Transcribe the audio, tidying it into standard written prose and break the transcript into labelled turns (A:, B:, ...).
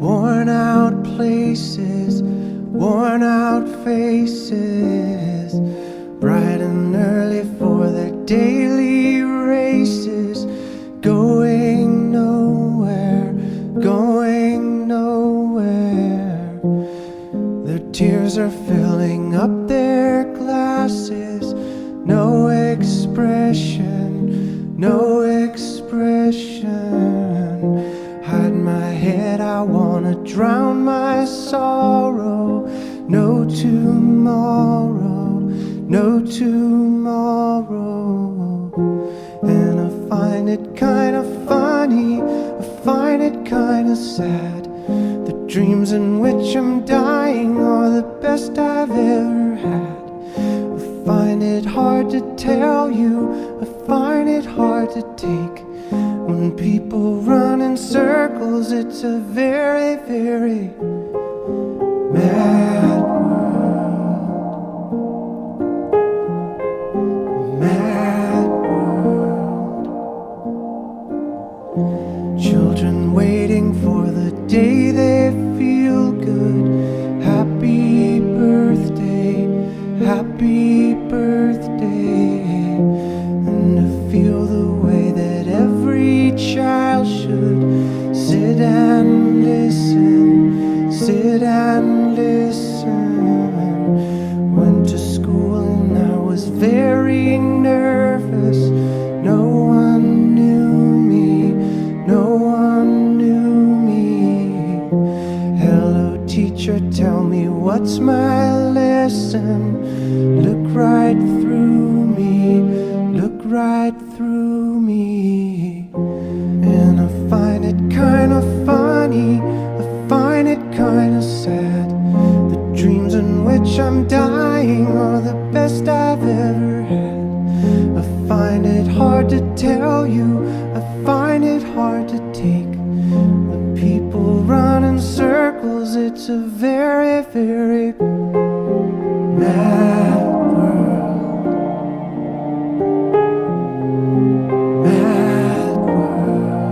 A: Worn out places, worn out faces, bright and early for their daily races, going nowhere, going nowhere. Their tears are filling up their glasses, no expression, no expression. Hide my head, I wanna drown my sorrow. No tomorrow, no tomorrow. And I find it kinda funny, I find it kinda sad. The dreams in which I'm dying are the best I've ever had. I find it hard to tell you, I find it hard to take. When people run in circles, it's a very, very mad world. Mad world. Children waiting for the day they feel good. Happy birthday, happy birthday. And to feel the way that every child should sit and listen, sit and listen. Went to school and I was very nervous. No one knew me, no one knew me. Hello teacher, tell me what's my lesson. Look right through me, look right through me. And I find it kinda funny, I find it kinda sad. The dreams in which I'm dying are the best I've ever had. I find it hard to tell you, I find it hard to take. When people run in circles, it's a very, very mad world. Mad world.